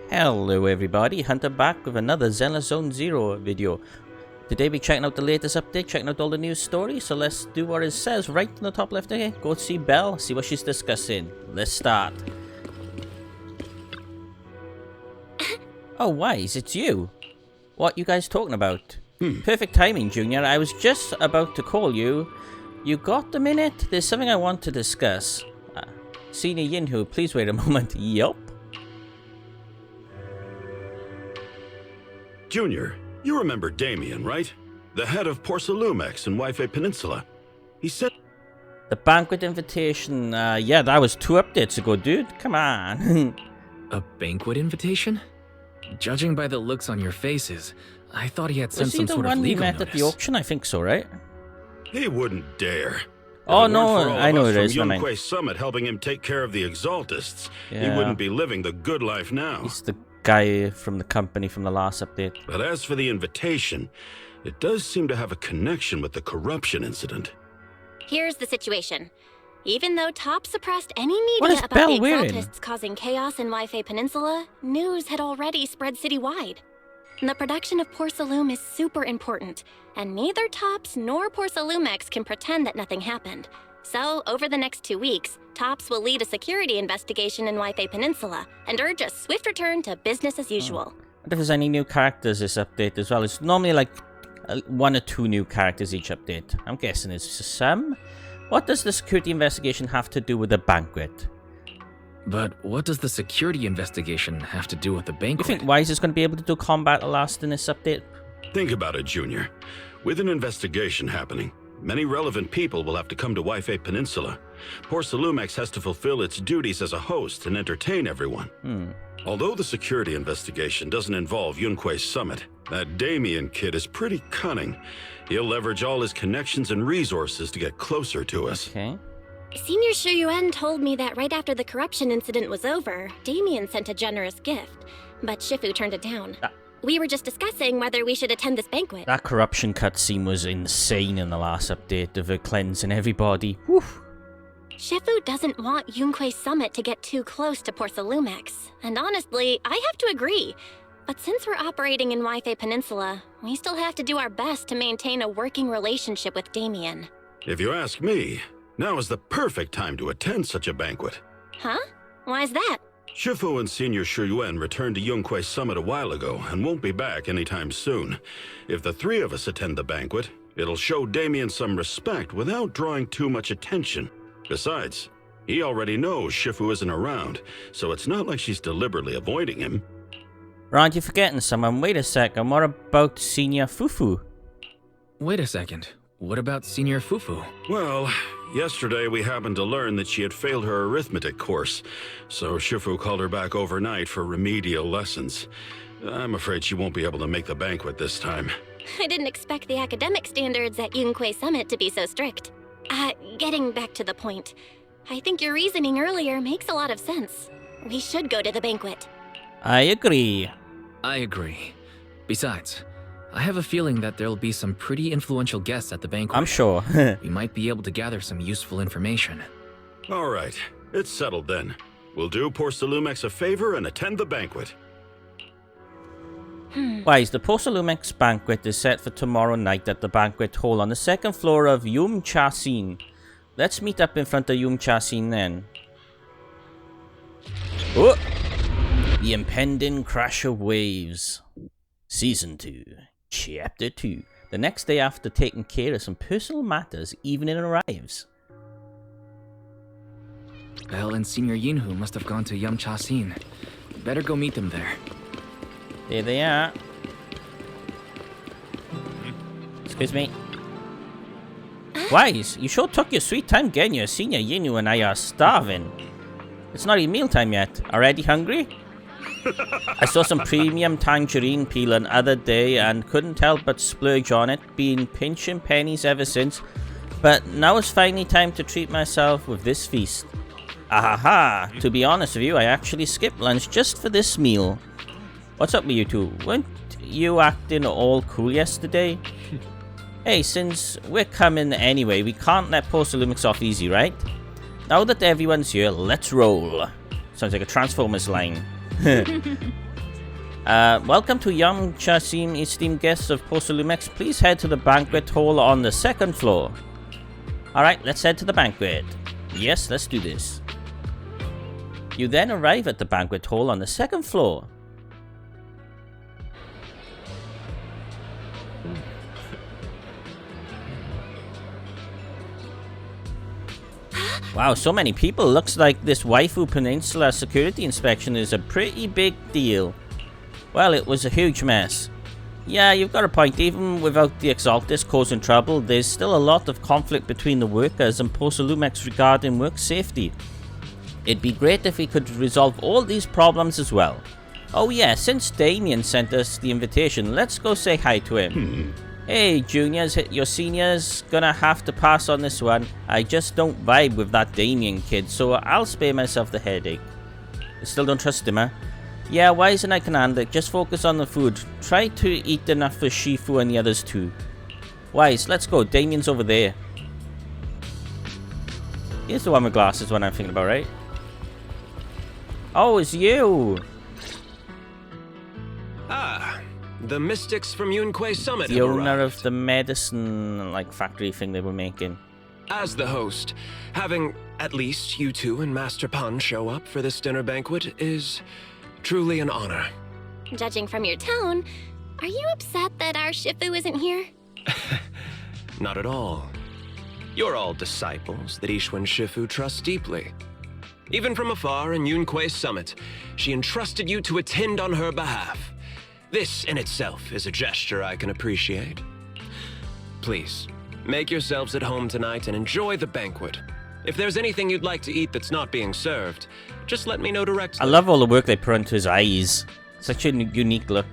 Hello everybody, Hunter back with another Zenless Zone Zero video. Today we're checking out the latest update, checking out all the news stories, so let's do what it says right in the top left here. Go see Belle, see what she's discussing. Let's start. Oh, Wise, it's you. What you guys talking about? Perfect timing, Junior. I was just about to call you. You got a minute? There's something I want to discuss. Senior Yinhu, please wait a moment. Yup. Junior, you remember Damien, right? The head of Porcelumex in Wi-Fi Peninsula. He sent... The banquet invitation, yeah, that was 2 updates ago, dude. Come on. A banquet invitation? Judging by the looks on your faces, I thought he had sent some sort of legal Was he the one we met notice. at the auction? I think so, right? He wouldn't dare. Oh, If it no, weren't for all I of know us it from is, I mean. Yunquay Summit helping him take care of the Exaltists, he Yeah. wouldn't be living the good life now. He's the guy from the company from the last update. But as for the invitation, it does seem to have a connection with the corruption incident. Here's the situation. Even though Top suppressed any What is media about Belle the wearing? Exaltists causing chaos in Wi-Fi Peninsula, news had already spread citywide. The production of Porcelume is super important, and neither Tops nor Porcelumex can pretend that nothing happened. So, over the next 2 weeks, Tops will lead a security investigation in Wi-Fi Peninsula and urge a swift return to business as usual. What if there's any new characters this update as well? It's normally like 1 or 2 new characters each update. I'm guessing it's some. What does the security investigation have to do with the banquet? But what does the security investigation have to do with the You banquet? think Wise is going to be able to do combat at last in this update? Think about it, Junior. With an investigation happening, many relevant people will have to come to Wi-Fi Peninsula. Porcelumex has to fulfill its duties as a host and entertain everyone. Although the security investigation doesn't involve Yunquay Summit, that Damien kid is pretty cunning. He'll leverage all his connections and resources to get closer to us. Okay. Senior Shuyuan told me that right after the corruption incident was over, Damien sent a generous gift, but Shifu turned it down. We were just discussing whether we should attend this banquet. That corruption cutscene was insane in the last update of her cleansing everybody. Whew. Shifu doesn't want Yunquay Summit to get too close to Porcelumex, and honestly, I have to agree. But since we're operating in Wi-Fi Peninsula, we still have to do our best to maintain a working relationship with Damien. If you ask me, now is the perfect time to attend such a banquet. Huh? Why's that? Shifu and Senior Shuyuan returned to Yunquay Summit a while ago and won't be back anytime soon. If the 3 of us attend the banquet, it'll show Damien some respect without drawing too much attention. Besides, he already knows Shifu isn't around, so it's not like she's deliberately avoiding him. Aren't you forgetting someone? Wait a second, what about Senior Fufu? Wait a second. What about Senior Fufu? Well, yesterday we happened to learn that she had failed her arithmetic course, so Shifu called her back overnight for remedial lessons. I'm afraid she won't be able to make the banquet this time. I didn't expect the academic standards at Yunquay Summit to be so strict. Getting back to the point, I think your reasoning earlier makes a lot of sense. We should go to the banquet. I agree. I agree. Besides, I have a feeling that there'll be some pretty influential guests at the banquet. I'm sure. We might be able to gather some useful information. All right, it's settled then. We'll do Porcelumex a favor and attend the banquet. Wise, the Porcelumex banquet is set for tomorrow night at the banquet hall on the 2nd floor of Yum Cha Sin. Let's meet up in front of Yum Cha Sin then. Oh! The impending crash of waves. Season 2, Chapter 2. The next day after taking care of some personal matters, evening arrives. Belle and Senior Yinhu must have gone to Yum Cha Sin. Better go meet them there. There they are. Excuse me. Wise, you sure took your sweet time getting here. Senior Yinu and I are starving. It's not even mealtime yet. Already hungry? I saw some premium tangerine peel the other day and couldn't help but splurge on it. Been pinching pennies ever since. But now it's finally time to treat myself with this feast. Ahaha! To be honest with you, I actually skipped lunch just for this meal. What's up with you two? Weren't you acting all cool yesterday? Hey, since we're coming anyway, we can't let Porcelumex off easy, right? Now that everyone's here, let's roll. Sounds like a Transformers line. Welcome to Yamcha esteemed guests of Porsalumex. Please head to the banquet hall on the 2nd floor. Alright, let's head to the banquet. Yes, let's do this. You then arrive at the banquet hall on the 2nd floor. Wow, so many people. Looks like this Waifu Peninsula security inspection is a pretty big deal. Well, it was a huge mess. Yeah, you've got a point. Even without the Exaltus causing trouble, there's still a lot of conflict between the workers and Porsalumex regarding work safety. It'd be great if we could resolve all these problems as well. Oh yeah, since Damien sent us the invitation, let's go say hi to him. Hey juniors, your seniors gonna have to pass on this one. I just don't vibe with that Damien kid, so I'll spare myself the headache. You still don't trust him, huh? Yeah, wise and I can handle it. Just focus on the food. Try to eat enough for Shifu and the others too. Wise, let's go. Damien's over there. Here's the one with glasses, one I'm thinking about, right? Oh, it's you! Ah, the mystics from Yunquay Summit. The owner of the medicine, factory thing they were making. As the host, having at least you two and Master Pan show up for this dinner banquet is truly an honor. Judging from your tone, are you upset that our Shifu isn't here? Not at all. You're all disciples that Ishwan Shifu trusts deeply. Even from afar in Yunquay Summit, she entrusted you to attend on her behalf. This in itself is a gesture I can appreciate. Please, make yourselves at home tonight and enjoy the banquet. If there's anything you'd like to eat that's not being served, just let me know directly. I love all the work they put into his eyes. Such a unique look.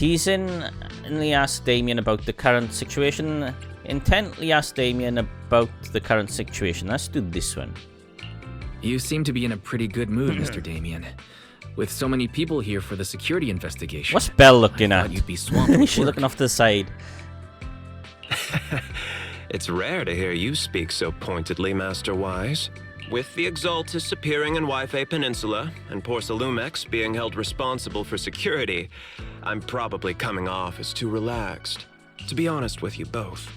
Intently asked Damien about the current situation. Let's do this one. You seem to be in a pretty good mood, Mr. Damien. With so many people here for the security investigation. What's Belle looking at? You'd be swamped with She's work. looking off to the side. It's rare to hear you speak so pointedly, Master Wise. With the Exaltus appearing in Waifei Peninsula and Porsalumex being held responsible for security, I'm probably coming off as too relaxed. To be honest with you both,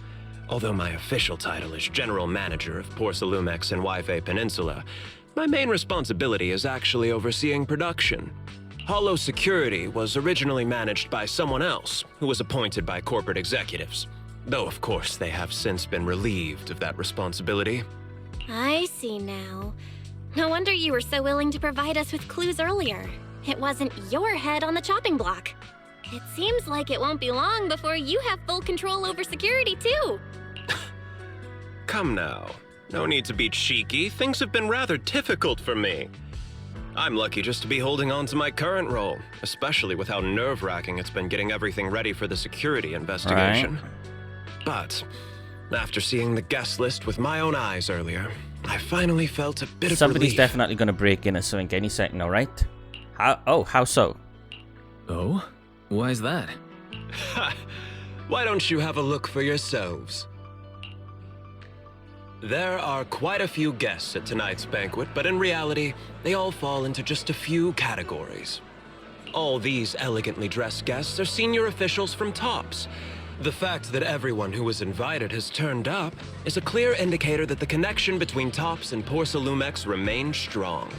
although my official title is General Manager of Porsalumex and Waifei Peninsula, my main responsibility is actually overseeing production. Hollow Security was originally managed by someone else who was appointed by corporate executives. Though, of course, they have since been relieved of that responsibility. I see now. No wonder you were so willing to provide us with clues earlier. It wasn't your head on the chopping block. It seems like it won't be long before you have full control over security, too. Come now. No need to be cheeky. Things have been rather difficult for me. I'm lucky just to be holding on to my current role, especially with how nerve-wracking it's been getting everything ready for the security investigation. Right. But after seeing the guest list with my own eyes earlier, I finally felt a bit of Somebody's relief. definitely going to break in or something any second, alright? How so? Oh? Why is that? Ha! Why don't you have a look for yourselves? There are quite a few guests at tonight's banquet, but in reality, they all fall into just a few categories. All these elegantly dressed guests are senior officials from TOPS. The fact that everyone who was invited has turned up is a clear indicator that the connection between TOPS and Porsalumex remains strong.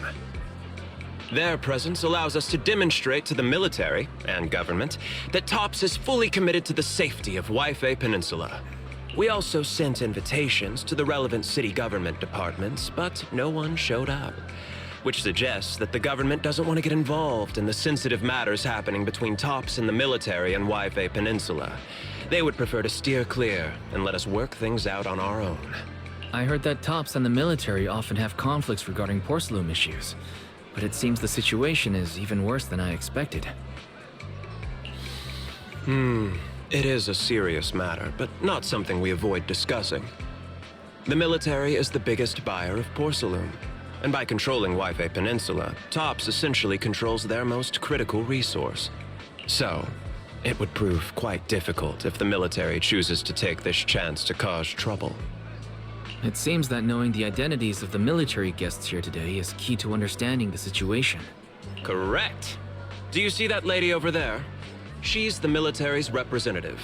Their presence allows us to demonstrate to the military and government that TOPS is fully committed to the safety of Waifei Peninsula. We also sent invitations to the relevant city government departments, but no one showed up, which suggests that the government doesn't want to get involved in the sensitive matters happening between TOPS and the military and Waifei Peninsula. They would prefer to steer clear and let us work things out on our own. I heard that TOPS and the military often have conflicts regarding porcelain issues, but it seems the situation is even worse than I expected. It is a serious matter, but not something we avoid discussing. The military is the biggest buyer of porcelain, and by controlling Waifei Peninsula, TOPS essentially controls their most critical resource. So, it would prove quite difficult if the military chooses to take this chance to cause trouble. It seems that knowing the identities of the military guests here today is key to understanding the situation. Correct. Do you see that lady over there? She's the military's representative.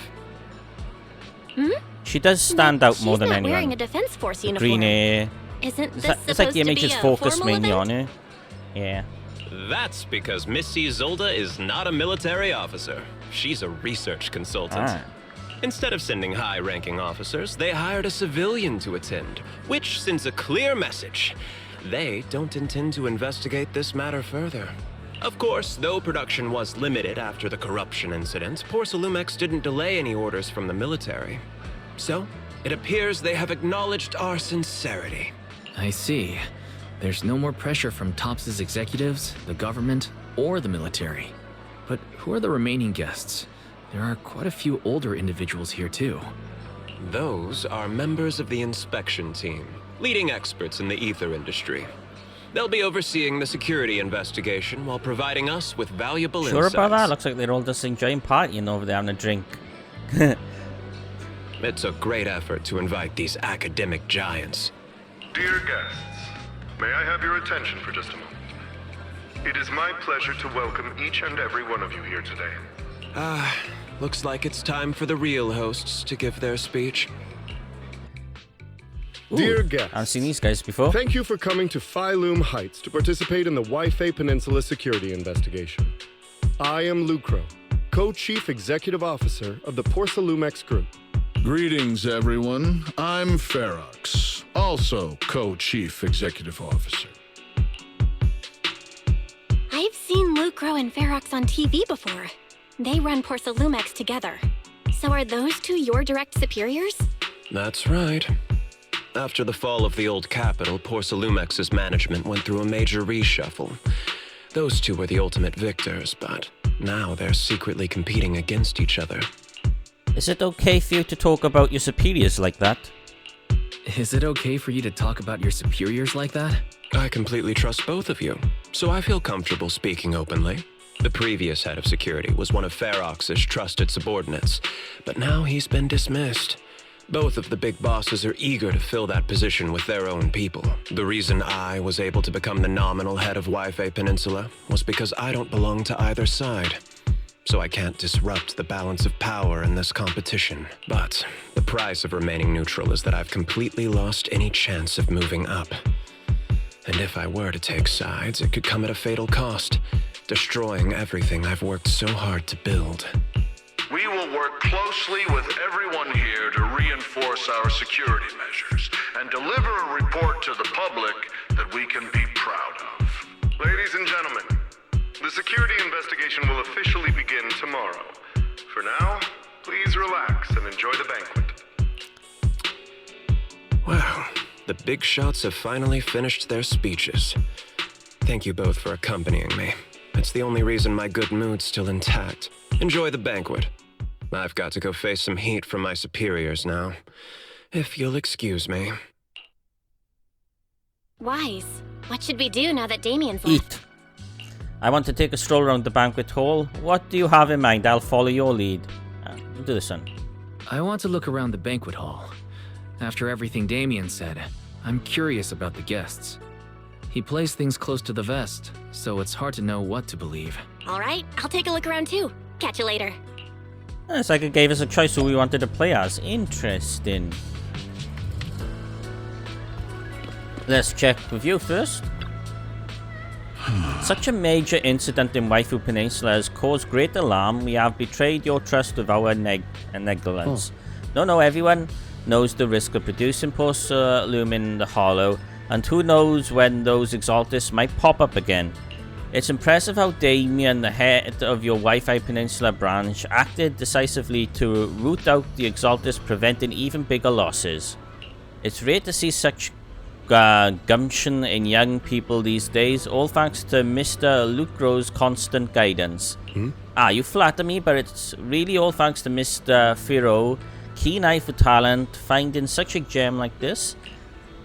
She does stand out more than She's not wearing anyone. a defense force The uniform. green hair. Isn't this It's like the image to is be a focused formal mainly event? on her. Yeah. That's because Missy Zolda is not a military officer. She's a research consultant. Ah. Instead of sending high-ranking officers, they hired a civilian to attend, which sends a clear message. They don't intend to investigate this matter further. Of course, though production was limited after the corruption incident, Porcelumex didn't delay any orders from the military. So, it appears they have acknowledged our sincerity. I see. There's no more pressure from TOPS' executives, the government, or the military. But who are the remaining guests? There are quite a few older individuals here too. Those are members of the inspection team, leading experts in the ether industry. They'll be overseeing the security investigation while providing us with valuable Sure insights. about that? Looks like they're all just enjoying partying over there having a drink. It's a great effort to invite these academic giants. Dear guests, may I have your attention for just a moment? It is my pleasure to welcome each and every one of you here today. Looks like it's time for the real hosts to give their speech. Dear I guests, haven't seen these guys before. thank you for coming to Phylum Heights to participate in the Wi-Fi Peninsula security investigation. I am Lucro, Co-Chief Executive Officer of the Porcelumex Group. Greetings, everyone. I'm Ferox, also Co-Chief Executive Officer. I've seen Lucro and Ferox on TV before. They run Porcelumex together. So are those two your direct superiors? That's right. After the fall of the old capital, Porcelumex's management went through a major reshuffle. Those two were the ultimate victors, but now they're secretly competing against each other. Is it okay for you to talk about your superiors like that? Is it okay for you to talk about your superiors like that? I completely trust both of you, so I feel comfortable speaking openly. The previous head of security was one of Ferox's trusted subordinates, but now he's been dismissed. Both of the big bosses are eager to fill that position with their own people. The reason I was able to become the nominal head of Wi-Fi Peninsula was because I don't belong to either side. So I can't disrupt the balance of power in this competition. But the price of remaining neutral is that I've completely lost any chance of moving up. And if I were to take sides, it could come at a fatal cost, destroying everything I've worked so hard to build. We will work closely with everyone here to reinforce our security measures and deliver a report to the public that we can be proud of. Ladies and gentlemen, the security investigation will officially begin tomorrow. For now, please relax and enjoy the banquet. Wow, the big shots have finally finished their speeches. Thank you both for accompanying me. It's the only reason my good mood's still intact. Enjoy the banquet. I've got to go face some heat from my superiors now. If you'll excuse me. Wise. What should we do now that Damien's left? Eat. I want to take a stroll around the banquet hall. What do you have in mind? I'll follow your lead. Do this one. I want to look around the banquet hall. After everything Damien said, I'm curious about the guests. He plays things close to the vest, so it's hard to know what to believe. All right, I'll take a look around too. Catch you later. It's like it gave us a choice who we wanted to play as. Interesting. Let's check with you first. Such a major incident in Waifu Peninsula has caused great alarm. We have betrayed your trust with our negligence. No, everyone knows the risk of producing Porcelume in the Hollow, and who knows when those Exaltists might pop up again. It's impressive how Damien, the head of your Wi-Fi Peninsula branch, acted decisively to root out the Exaltists, preventing even bigger losses. It's rare to see such gumption in young people these days, all thanks to Mr. Lucro's constant guidance. You flatter me, but it's really all thanks to Mr. Firo, keen eye for talent, finding such a gem like this.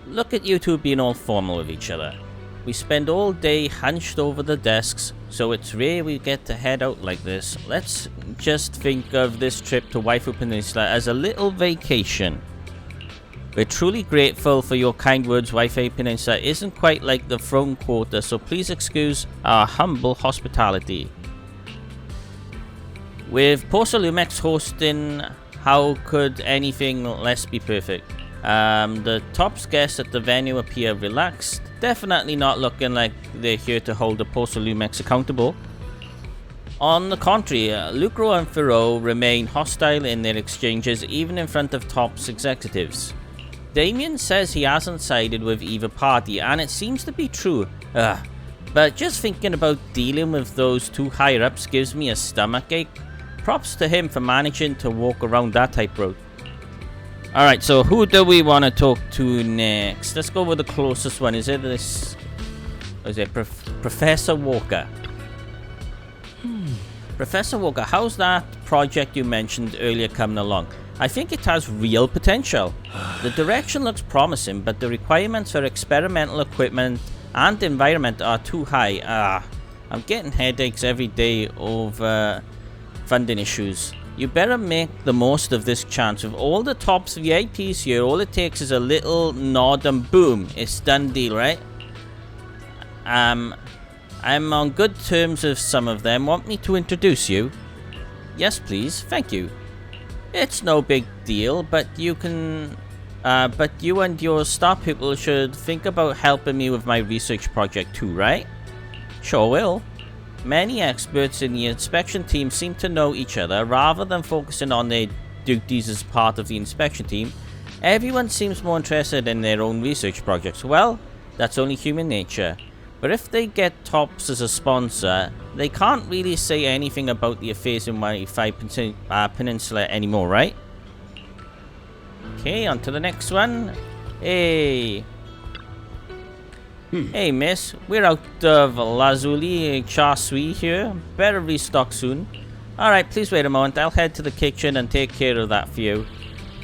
Look at you two being all formal with each other. We spend all day hunched over the desks, so it's rare we get to head out like this. Let's just think of this trip to Waifu Peninsula as a little vacation. We're truly grateful for your kind words. Wi-Fi Peninsula isn't quite like the throne quarter, so please excuse our humble hospitality. With Porsalumex hosting, how could anything less be perfect? The Tops guests at the venue appear relaxed, definitely not looking like they're here to hold the Porsalumex accountable. On the contrary, Lucro and Ferro remain hostile in their exchanges even in front of Tops executives. Damien says he hasn't sided with either party, and it seems to be true. But just thinking about dealing with those two higher-ups gives me a stomachache. Props to him for managing to walk around that tightrope. Alright, so who do we want to talk to next? Let's go with the closest one. Is it this... Is it Professor Walker? Professor Walker, how's that project you mentioned earlier coming along? I think it has real potential. The direction looks promising, but the requirements for experimental equipment and environment are too high. I'm getting headaches every day over funding issues. You better make the most of this chance. With all the Tops VIPs here, all it takes is a little nod and boom, it's done deal, right? I'm on good terms with some of them. Want me to introduce you? Yes, please. Thank you. It's no big deal, but you can... but you and your staff people should think about helping me with my research project too, right? Sure will. Many experts in the inspection team seem to know each other. Rather than focusing on their duties as part of the inspection team, everyone seems more interested in their own research projects. Well, that's only human nature. But if they get Tops as a sponsor, they can't really say anything about the affairs in Wi-Fi Peninsula anymore, right? Okay, on to the next one. Hey. Hey, miss. We're out of Lazuli Char Sui here. Better restock soon. Alright, please wait a moment. I'll head to the kitchen and take care of that for you.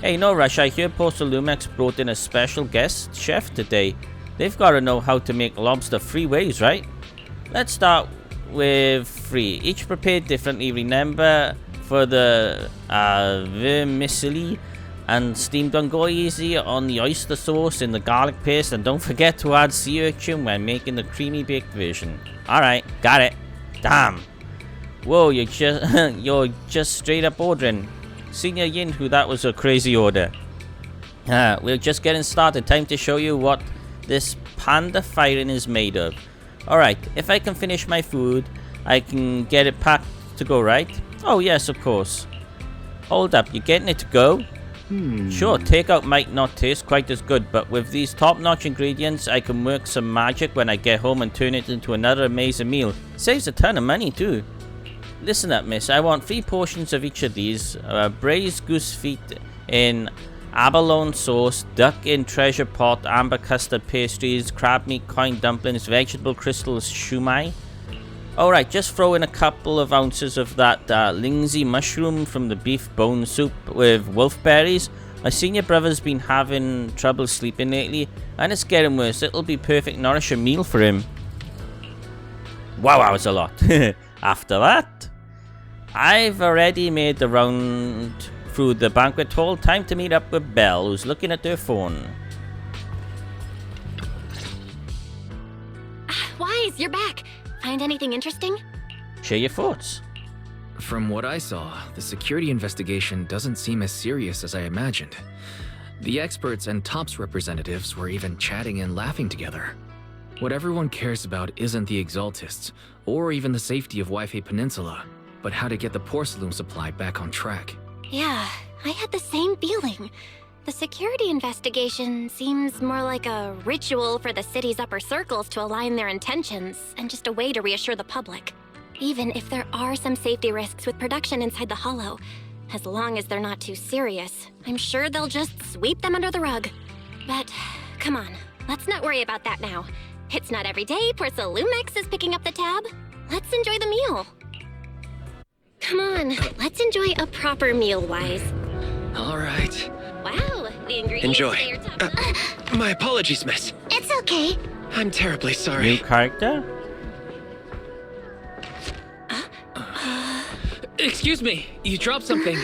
Hey, no rush. I hear Porsalumex brought in a special guest chef today. They've got to know how to make lobster 3 ways, right? Let's start with 3. Each prepared differently. Remember, for the vermicelli and steamed ongoizi on the oyster sauce and the garlic paste, and don't forget to add sea urchin when making the creamy baked version. Alright, got it. Damn. Whoa, you're just straight up ordering. Senior Yinhu, that was a crazy order. We're just getting started. Time to show you what this panda firing is made of. Alright, if I can finish my food, I can get it packed to go, right? Oh yes, of course. Hold up, you getting it to go? Sure, takeout might not taste quite as good, but with these top-notch ingredients, I can work some magic when I get home and turn it into another amazing meal. Saves a ton of money too. Listen up, miss, I want 3 portions of each of these. Braised goose feet in abalone sauce, duck in treasure pot, amber custard pastries, crab meat coin dumplings, vegetable crystals shumai. Alright, just throw in a couple of ounces of that lingsy mushroom from the beef bone soup with wolfberries. My senior brother's been having trouble sleeping lately, and it's getting worse. It'll be perfect nourishing meal for him. Wow, that was a lot. After that, I've already made the round through the banquet hall. Time to meet up with Belle, who's looking at her phone. Wise, you're back. Find anything interesting? Share your thoughts. From what I saw, the security investigation doesn't seem as serious as I imagined. The experts and Tops representatives were even chatting and laughing together. What everyone cares about isn't the Exaltists, or even the safety of Wi-Fi Peninsula, but how to get the porcelain supply back on track. Yeah, I had the same feeling. The security investigation seems more like a ritual for the city's upper circles to align their intentions, and just a way to reassure the public. Even if there are some safety risks with production inside the Hollow, as long as they're not too serious, I'm sure they'll just sweep them under the rug. But, come on, let's not worry about that now. It's not every day Porsalumex is picking up the tab. Let's enjoy the meal. Come on, let's enjoy a proper meal, Wise. All right. Wow, the ingredients Enjoy. today are top. My apologies, miss. It's okay. I'm terribly New sorry. character? Excuse me, you dropped something.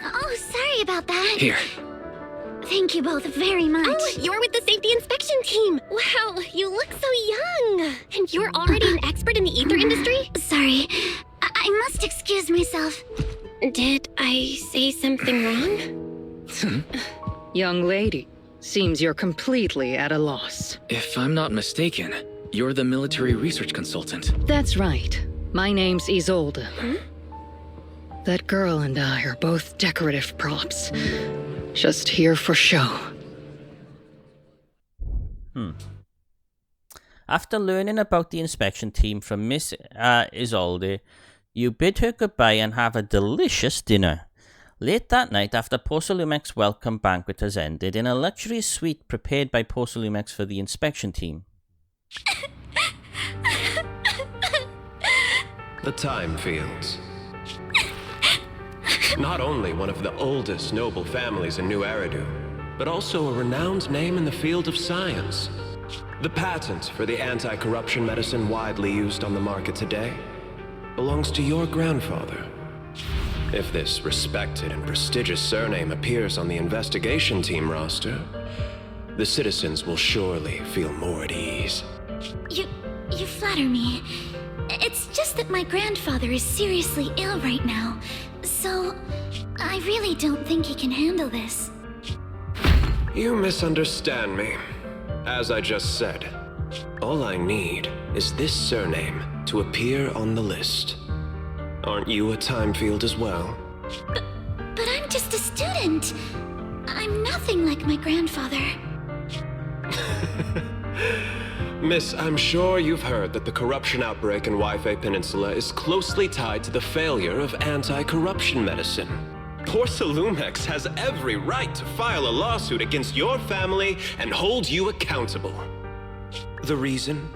Oh, sorry about that. Here. Thank you both very much. Oh, you're with the safety inspection team. Wow, you look so young. And you're already an expert in the ether industry? excuse myself. Did I say something wrong? Young lady, seems you're completely at a loss. If I'm not mistaken, you're the military research consultant. That's right. My name's Isolde. That girl and I are both decorative props. Just here for show. After learning about the inspection team from Miss Isolde, you bid her goodbye and have a delicious dinner. Late that night, after Porcelumex welcome banquet has ended, in a luxury suite prepared by Porcelumex for the inspection team. The Time Fields. Not only one of the oldest noble families in New Eridu, but also a renowned name in the field of science. The patent for the anti-corruption medicine widely used on the market today belongs to your grandfather. If this respected and prestigious surname appears on the investigation team roster, the citizens will surely feel more at ease. You flatter me. It's just that my grandfather is seriously ill right now, so I really don't think he can handle this. You misunderstand me. As I just said, all I need is this surname to appear on the list. Aren't you a time field as well? But I'm just a student. I'm nothing like my grandfather. Miss, I'm sure you've heard that the corruption outbreak in Wi-Fi Peninsula is closely tied to the failure of anti-corruption medicine. Porcelumex has every right to file a lawsuit against your family and hold you accountable. The reason?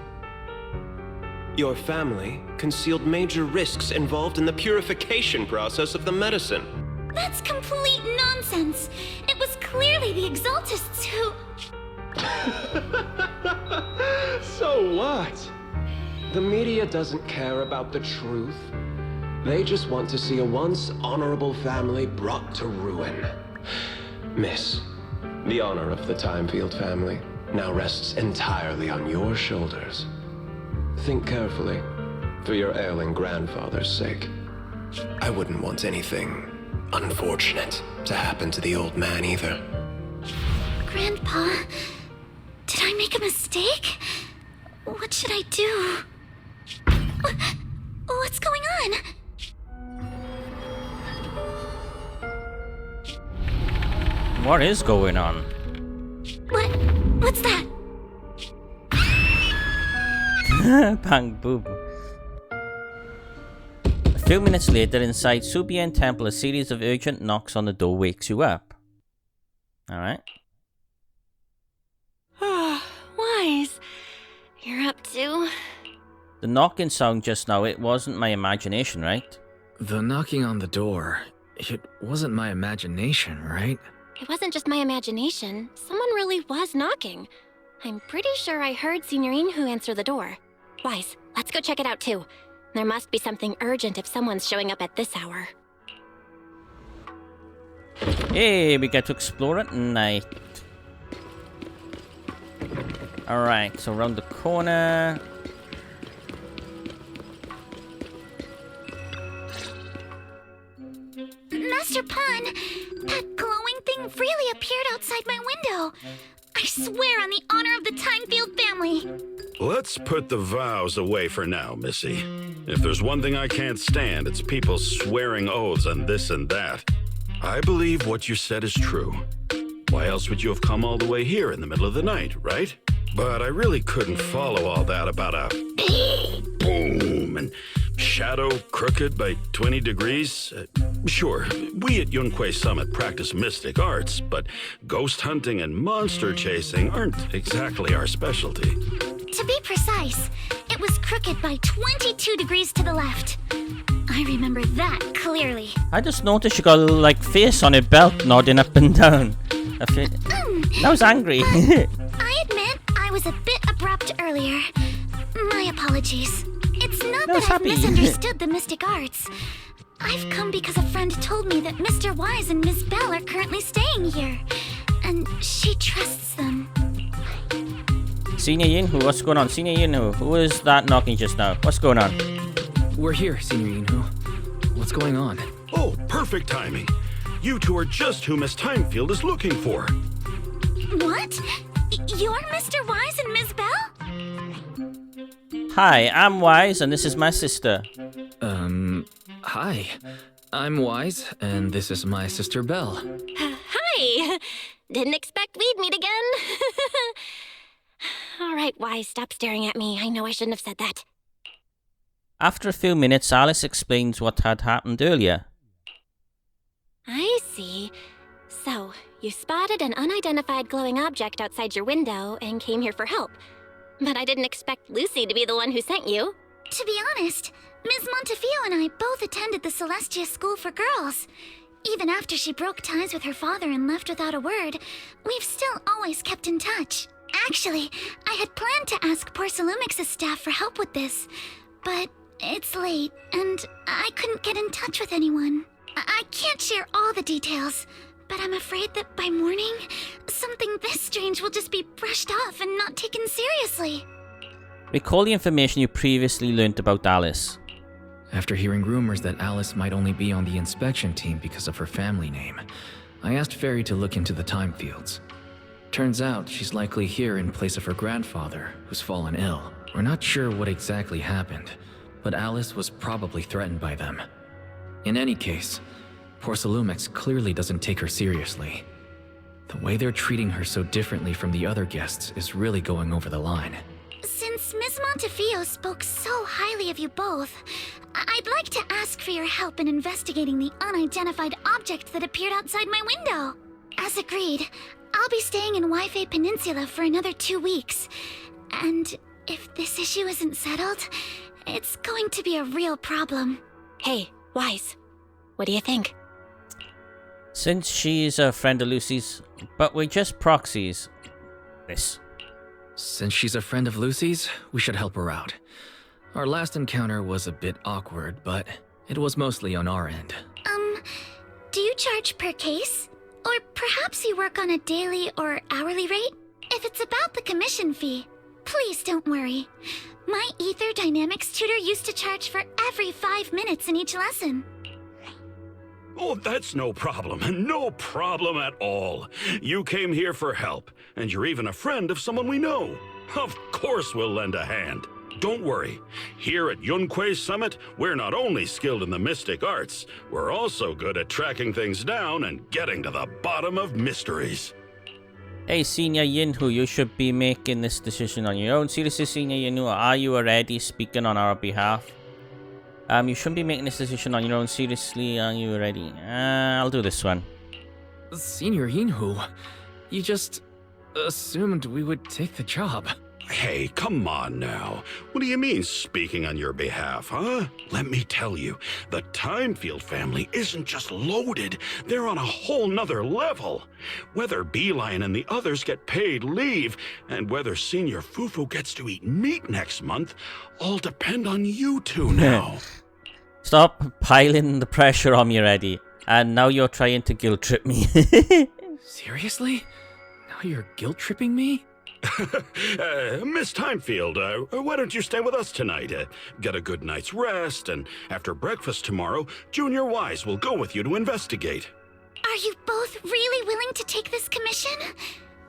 Your family concealed major risks involved in the purification process of the medicine. That's complete nonsense. It was clearly the Exaltists who... So what? The media doesn't care about the truth. They just want to see a once honorable family brought to ruin. Miss, the honor of the Timefield family now rests entirely on your shoulders. Think carefully, for your ailing grandfather's sake. I wouldn't want anything unfortunate to happen to the old man either. Grandpa, did I make a mistake? What should I do? What's going on? What is going on? What's that? Bang boom. A few minutes later, inside Subian Temple, a series of urgent knocks on the door wakes you up. Alright. Wise. You're up too? The knocking sound just now, it wasn't my imagination, right? The knocking on the door, it wasn't my imagination, right? It wasn't just my imagination. Someone really was knocking. I'm pretty sure I heard Signorine who answer the door. Wise, let's go check it out too. There must be something urgent if someone's showing up at this hour. Hey, we get to explore at night. Alright, so around the corner. Master Pun, that glowing thing really appeared outside my window. I swear on the honor of the Timefield family. Let's put the vows away for now, Missy. If there's one thing I can't stand, it's people swearing oaths on this and that. I believe what you said is true. Why else would you have come all the way here in the middle of the night, right? But I really couldn't follow all that about a boom and shadow crooked by 20 degrees. Sure, we at Yunque Summit practice mystic arts, but ghost hunting and monster chasing aren't exactly our specialty. To be precise, it was crooked by 22 degrees to the left. I remember that clearly. I just noticed she got a like face on her belt nodding up and down. That was angry. I admit I was a bit abrupt earlier. My apologies. It's not that I've misunderstood the mystic arts. I've come because a friend told me that Mr. Wise and Miss Bell are currently staying here, and she trusts them. Senior Yinhu, what's going on? Senior Yinhu, who is that knocking just now? What's going on? We're here, Senior Yinhu. What's going on? Oh, perfect timing. You two are just who Miss Timefield is looking for. What? You're Mr. Wise and Ms. Bell? Hi, I'm Wise, and this is my sister. Hi. I'm Wise, and this is my sister Belle. Hi! Didn't expect we'd meet again. All right, Wise, stop staring at me. I know I shouldn't have said that. After a few minutes, Alice explains what had happened earlier. I see. So, you spotted an unidentified glowing object outside your window and came here for help. But I didn't expect Lucy to be the one who sent you. To be honest, Ms. Montefiore and I both attended the Celestia School for Girls. Even after she broke ties with her father and left without a word, we've still always kept in touch. Actually, I had planned to ask Porcelumix's staff for help with this, but it's late, and I couldn't get in touch with anyone. I can't share all the details, but I'm afraid that by morning, something this strange will just be brushed off and not taken seriously. Recall the information you previously learnt about Alice. After hearing rumors that Alice might only be on the inspection team because of her family name, I asked Fairy to look into the time fields. Turns out she's likely here in place of her grandfather, who's fallen ill. We're not sure what exactly happened, but Alice was probably threatened by them. In any case, Porcelumix clearly doesn't take her seriously. The way they're treating her so differently from the other guests is really going over the line. Since Ms. Montefiore spoke so highly of you both, I'd like to ask for your help in investigating the unidentified object that appeared outside my window. As agreed, I'll be staying in Wi-Fi Peninsula for another 2 weeks. And if this issue isn't settled, it's going to be a real problem. Hey, Wise, what do you think? Since she's a friend of Lucy's, but we're just proxies. Since she's a friend of Lucy's, we should help her out. Our last encounter was a bit awkward, but it was mostly on our end. Do you charge per case? Or perhaps you work on a daily or hourly rate? If it's about the commission fee, please don't worry. My Ether Dynamics tutor used to charge for every 5 minutes in each lesson. Oh, that's no problem. No problem at all. You came here for help, and you're even a friend of someone we know. Of course we'll lend a hand. Don't worry. Here at Yunque's Summit, we're not only skilled in the mystic arts, we're also good at tracking things down and getting to the bottom of mysteries. Hey, Senior Yinhu, you should be making this decision on your own. Seriously, Senior Yinhu, are you already speaking on our behalf? You shouldn't be making this decision on your own. Seriously, are you ready? I'll do this one. Senior Yinhu, you just assumed we would take the job. Hey, come on now. What do you mean, speaking on your behalf, huh? Let me tell you, the Timefield family isn't just loaded, they're on a whole nother level. Whether Beeline and the others get paid leave, and whether Senior Fufu gets to eat meat next month, all depend on you two now. Stop piling the pressure on me already. And now you're trying to guilt trip me. Seriously? Now you're guilt tripping me? Miss Timefield, why don't you stay with us tonight? Get a good night's rest, and after breakfast tomorrow, Junior Wise will go with you to investigate. Are you both really willing to take this commission?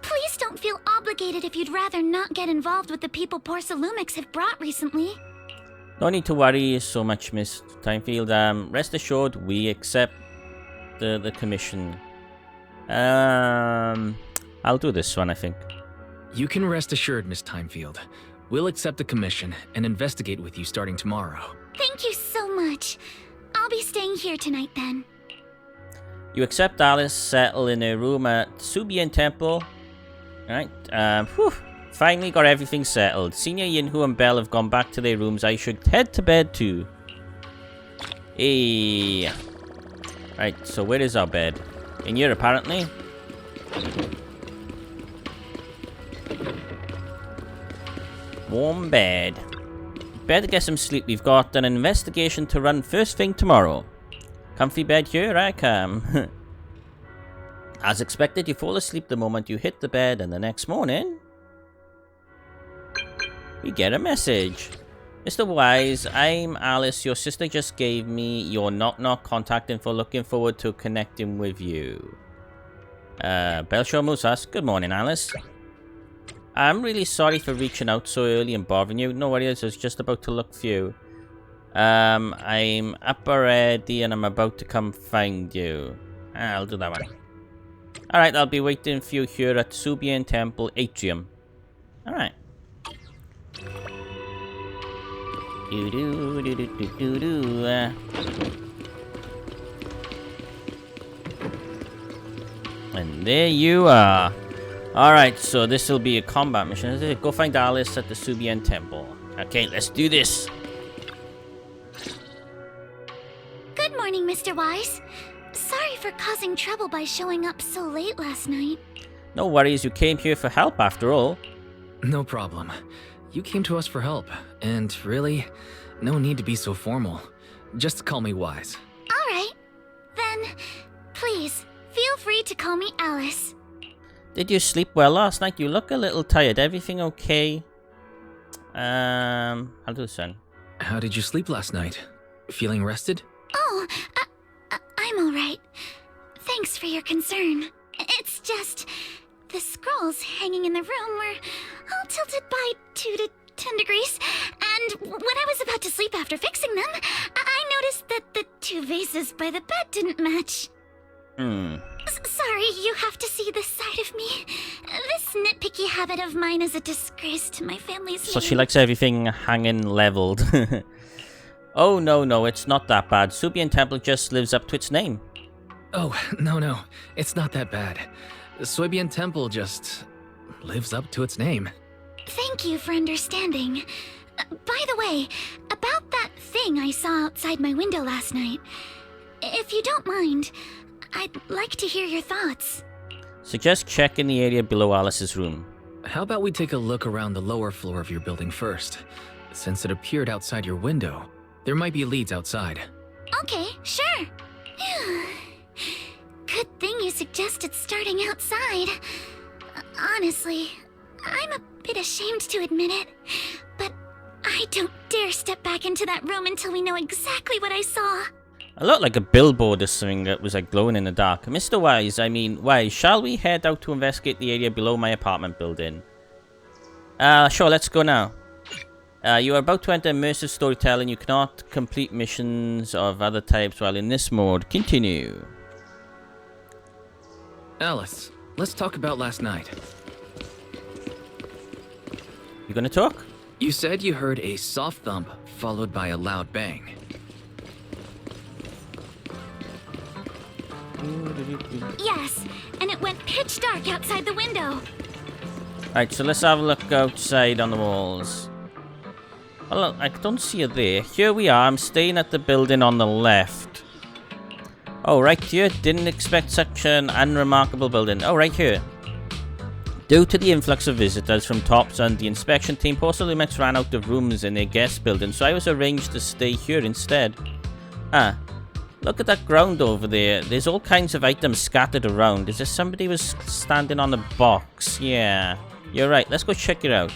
Please don't feel obligated if you'd rather not get involved with the people Porcelumix have brought recently. No need to worry so much, Miss Timefield. Rest assured, we accept the commission. I'll do this one, I think. You can rest assured, Miss Timefield. We'll accept the commission and investigate with you starting tomorrow. Thank you so much. I'll be staying here tonight then. You accept Alice, settle in a room at Subian Temple. Alright, finally got everything settled. Senior Yinhu and Belle have gone back to their rooms. I should head to bed too. Hey. Right, so where is our bed? In here, apparently. Warm bed. Better get some sleep. We've got an investigation to run first thing tomorrow. Comfy bed here I come. As expected, you fall asleep the moment you hit the bed, and the next morning, we get a message. Mr. Wise, I'm Alice. Your sister just gave me your knock-knock contact info. Looking forward to connecting with you. Belshaw Musas. Good morning, Alice. I'm really sorry for reaching out so early and bothering you. No worries, I was just about to look for you. I'm up already and I'm about to come find you. I'll do that one. Alright, I'll be waiting for you here at Subian Temple Atrium. Alright. And there you are. Alright, so this will be a combat mission. Go find Alice at the Subian Temple. Okay, let's do this. Good morning, Mr. Wise. Sorry for causing trouble by showing up so late last night. No worries, you came here for help after all. No problem. You came to us for help, and really, no need to be so formal. Just call me Wise. Alright. Then, please, feel free to call me Alice. Did you sleep well last night? You look a little tired. Everything okay? I'll do this then. How did you sleep last night? Feeling rested? Oh, I'm alright. Thanks for your concern. It's just, the scrolls hanging in the room were all tilted by 2 to 10 degrees, and when I was about to sleep after fixing them, I noticed that the 2 vases by the bed didn't match. Sorry, you have to see this side of me. This nitpicky habit of mine is a disgrace to my family's name. So she likes everything hanging leveled. Oh, no, it's not that bad. Subian Temple just lives up to its name. Oh, no, it's not that bad. Subian Temple just lives up to its name. Thank you for understanding. By the way, about that thing I saw outside my window last night, if you don't mind, I'd like to hear your thoughts. Suggest checking the area below Alice's room. How about we take a look around the lower floor of your building first? Since it appeared outside your window, there might be leads outside. Okay, sure. Good thing you suggested starting outside. Honestly, I'm a bit ashamed to admit it, but I don't dare step back into that room until we know exactly what I saw. It looked like a billboard or something that was like glowing in the dark. Mr. Wise, shall we head out to investigate the area below my apartment building? Sure, let's go now. You are about to enter immersive storytelling. You cannot complete missions of other types while in this mode. Continue. Alice, let's talk about last night. You gonna talk? You said you heard a soft thump followed by a loud bang. Yes, and it went pitch dark outside the window. Alright, so let's have a look outside on the walls. Well, I don't see it there. Here we are. I'm staying at the building on the left. Oh, right here. Didn't expect such an unremarkable building. Oh, right here. Due to the influx of visitors from Tops and the inspection team, Porsalumex ran out of rooms in their guest building, so I was arranged to stay here instead. Look at that ground over there. There's all kinds of items scattered around. Is there somebody who was standing on the box? Yeah. You're right. Let's go check it out.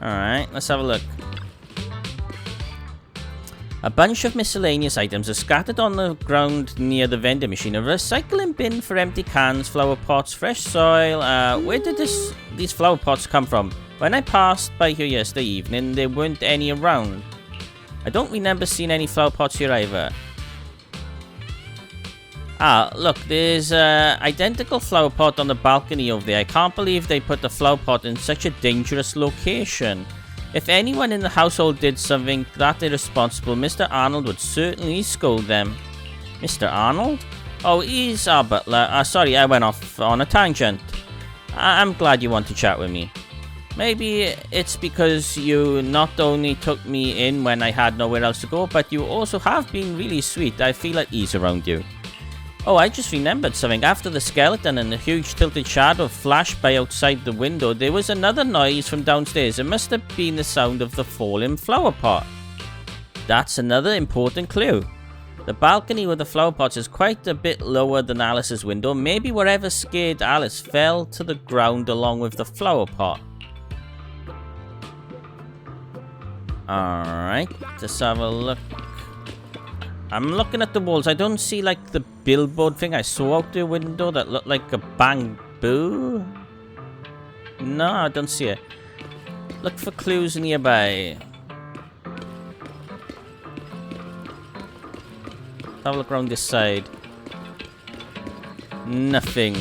Alright, let's have a look. A bunch of miscellaneous items are scattered on the ground near the vending machine. A recycling bin for empty cans, flower pots, fresh soil. Where did these flower pots come from? When I passed by here yesterday evening, there weren't any around. I don't remember seeing any flower pots here either. Look, there's an identical flower pot on the balcony over there. I can't believe they put the flower pot in such a dangerous location. If anyone in the household did something that irresponsible, Mr. Arnold would certainly scold them. Mr. Arnold? Oh, he's our butler. Sorry, I went off on a tangent. I'm glad you want to chat with me. Maybe it's because you not only took me in when I had nowhere else to go, but you also have been really sweet. I feel at ease around you. Oh, I just remembered something. After the skeleton and the huge tilted shadow flashed by outside the window, there was another noise from downstairs. It must have been the sound of the falling flower pot. That's another important clue. The balcony with the flower pots is quite a bit lower than Alice's window. Maybe whatever scared Alice fell to the ground along with the flower pot. Alright, let's have a look. I'm looking at the walls. I don't see like the billboard thing I saw out the window that looked like a bamboo. No, I don't see it. Look for clues nearby. Have a look around this side. Nothing.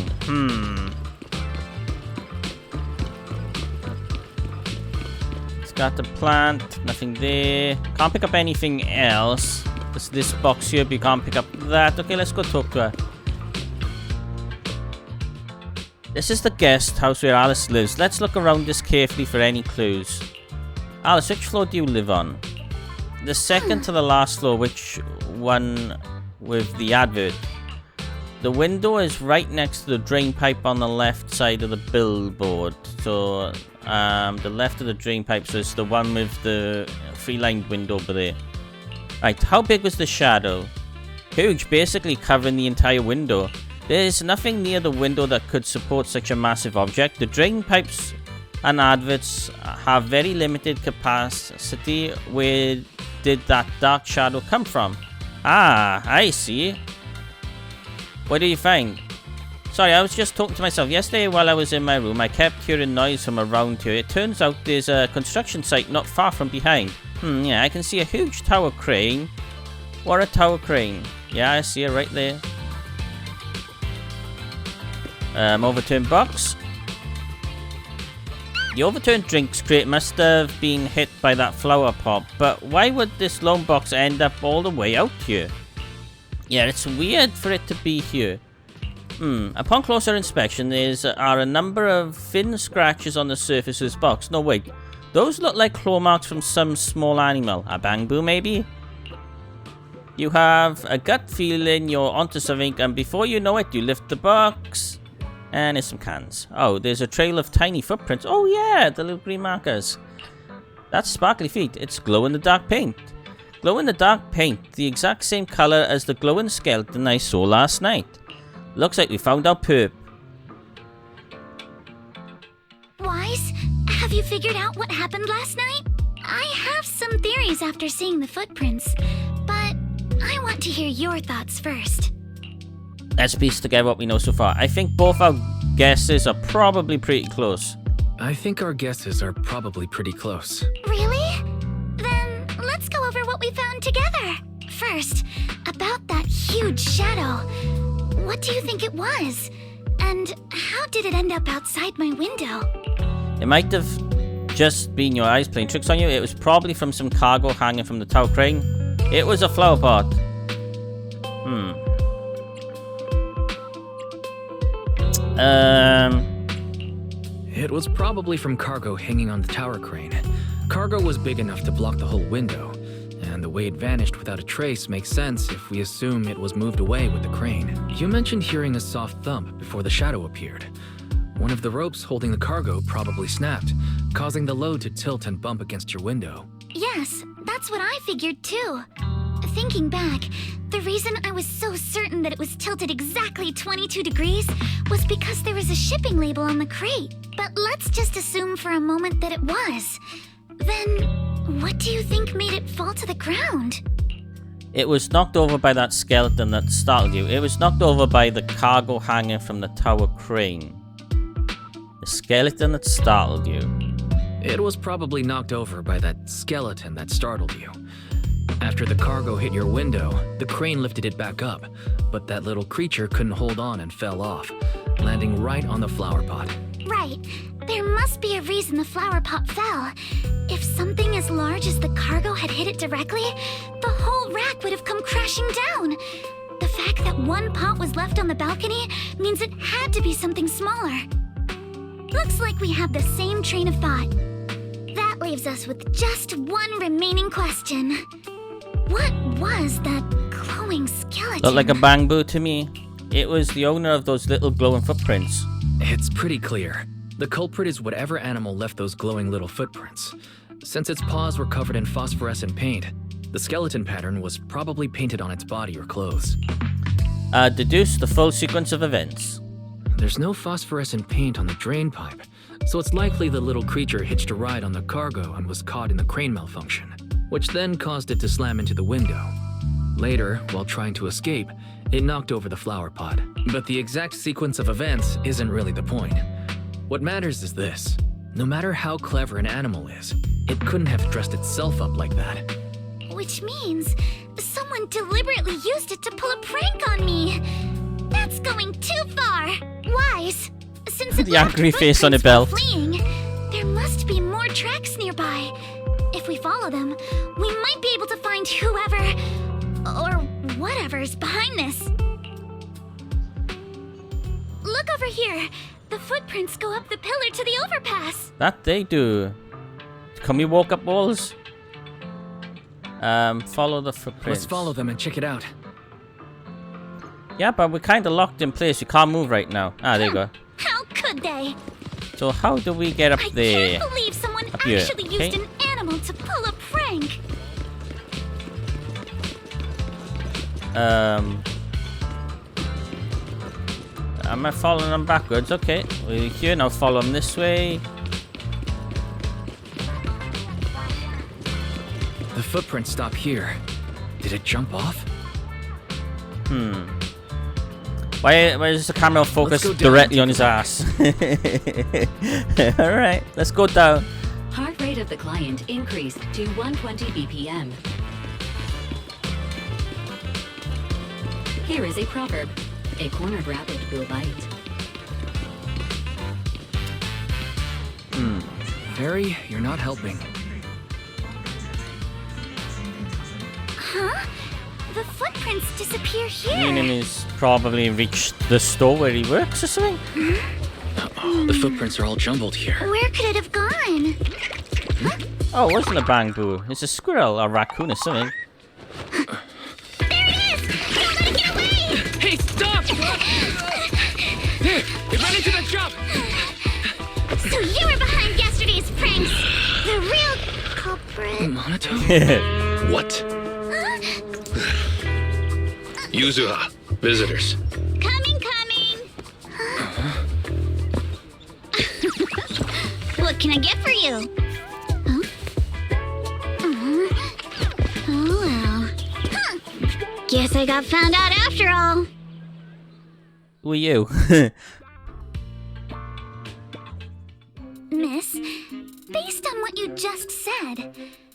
Got the plant, nothing there. Can't pick up anything else. There's this box here, but you can't pick up that. Okay, let's go talk to her. This is the guest house where Alice lives. Let's look around this carefully for any clues. Alice, which floor do you live on? The second to the last floor, which one with the advert? The window is right next to the drain pipe on the left side of the billboard. So, the left of the drain pipe, so it's the one with the three-lined window over there. Right, how big was the shadow? Huge, basically covering the entire window. There's nothing near the window that could support such a massive object. The drain pipes and adverts have very limited capacity. Where did that dark shadow come from? Ah, I see. What do you find? Sorry, I was just talking to myself. Yesterday while I was in my room, I kept hearing noise from around here. It turns out there's a construction site not far from behind. Yeah, I can see a huge tower crane. What a tower crane. Yeah, I see it right there. Overturned box. The overturned drinks crate must have been hit by that flower pot. But why would this lone box end up all the way out here? Yeah, it's weird for it to be here. Upon closer inspection, there are a number of thin scratches on the surface of this box. No, wait. Those look like claw marks from some small animal. A bamboo, maybe? You have a gut feeling you're onto something, and before you know it, you lift the box. And there's some cans. Oh, there's a trail of tiny footprints. Oh, yeah, the little green markers. That's sparkly feet. It's glow-in-the-dark paint. Glow-in-the-dark paint, the exact same color as the glowing skeleton I saw last night. Looks like we found our perp. Wise, have you figured out what happened last night? I have some theories after seeing the footprints, but I want to hear your thoughts first. Let's piece together what we know so far. I think both our guesses are probably pretty close. I think our guesses are probably pretty close. Really? Then let's go over what we found together. First, about that huge shadow. What do you think it was? And how did it end up outside my window? It might have just been your eyes playing tricks on you. It was probably from some cargo hanging from the tower crane. It was a flower pot. It was probably from cargo hanging on the tower crane. Cargo was big enough to block the whole window, and the way it vanished without a trace makes sense if we assume it was moved away with the crane. You mentioned hearing a soft thump before the shadow appeared. One of the ropes holding the cargo probably snapped, causing the load to tilt and bump against your window. Yes, that's what I figured too. Thinking back, the reason I was so certain that it was tilted exactly 22 degrees was because there was a shipping label on the crate. But let's just assume for a moment that it was. Then, what do you think made it fall to the ground? It was knocked over by that skeleton that startled you. It was knocked over by the cargo hanging from the tower crane. The skeleton that startled you. It was probably knocked over by that skeleton that startled you. After the cargo hit your window, the crane lifted it back up, but that little creature couldn't hold on and fell off, landing right on the flower pot. Right. There must be a reason the flower pot fell. If something as large as the cargo had hit it directly, the whole rack would have come crashing down. The fact that one pot was left on the balcony means it had to be something smaller. Looks like we have the same train of thought. That leaves us with just one remaining question. What was that glowing skeleton? Looked like a bamboo to me. It was the owner of those little glowing footprints. It's pretty clear. The culprit is whatever animal left those glowing little footprints. Since its paws were covered in phosphorescent paint, the skeleton pattern was probably painted on its body or clothes. Deduce the full sequence of events. There's no phosphorescent paint on the drain pipe, so it's likely the little creature hitched a ride on the cargo and was caught in the crane malfunction. which then caused it to slam into the window. Later, while trying to escape, it knocked over the flower pot. But the exact sequence of events isn't really the point. What matters is this. No matter how clever an animal is, it couldn't have dressed itself up like that. Which means someone deliberately used it to pull a prank on me. That's going too far. Wise, since it The angry left face on a footprints while belt. fleeing, there must be more tracks nearby. If we follow them, we might be able to find whoever or whatever's behind this. Look over here. The footprints go up the pillar to the overpass. That they do. Can we walk up walls? Follow the footprints. Let's follow them and check it out. Yeah, but we're kind of locked in place. We can't move right now. Ah, there you go. How could they? So how do we get up I there? can't believe someone Up here, actually used okay. an animal to pull a prank. Am I following them backwards? Okay, we're here now. Follow them this way. The footprints stop here. Did it jump off? Why is the camera focused Let's go down directly and on his ass? Alright, let's go down. Heart rate of the client increased to 120 BPM. Here is a proverb. A cornered rabbit will bite. Harry, you're not helping. Huh? The footprints disappear Meaning here. he's probably reached the store where he works or something. The footprints are all jumbled here. Where could it have gone? Oh, it wasn't a bamboo. It's a squirrel or raccoon or something. There it is! Don't let it get away! Hey, stop! Here, get ready to the jump! So you were behind yesterday's pranks. The real culprit. Monato? What? Yuzuha, visitors. Coming. What can I get for you? Huh? Oh well. Huh. Guess I got found out after all. Who are you? Miss, based on what you just said,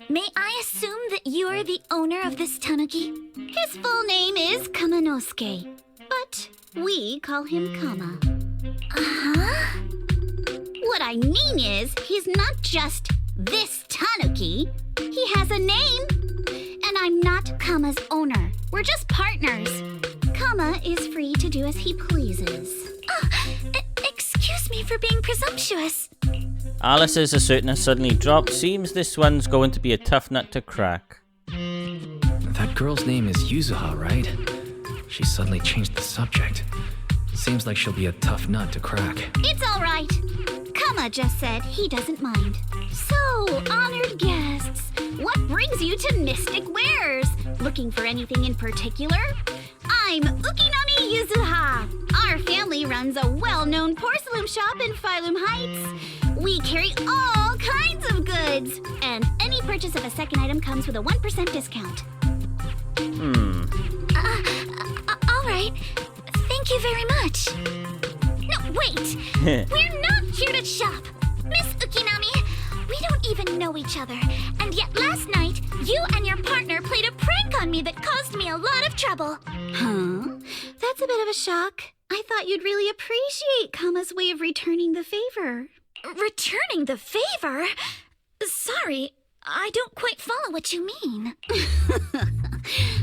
may I assume that you are the owner of this tanuki? His full name is Kamanosuke, but we call him Kama. Uh-huh. What I mean is, he's not just this tanuki. He has a name. And I'm not Kama's owner. We're just partners. Kama is free to do as he pleases. Excuse me for being presumptuous. Alice's assertiveness suddenly dropped. Seems this one's going to be a tough nut to crack. That girl's name is Yuzuha, right? She suddenly changed the subject. Seems like she'll be a tough nut to crack. It's all right. Kama just said he doesn't mind. So, honored guests, what brings you to Mystic Wares? Looking for anything in particular? I'm Ukinami Yuzuha. Our family runs a well-known porcelain shop in Phylum Heights. We carry all kinds of goods, and any purchase of a second item comes with a 1% discount. All right. Thank you very much. No, wait. We're not here to shop. Miss Ukinami, we don't even know each other. And yet last night, you and your partner played a prank on me that caused me a lot of trouble. Huh? That's a bit of a shock. I thought you'd really appreciate Kama's way of returning the favor. Returning the favor? Sorry, I don't quite follow what you mean.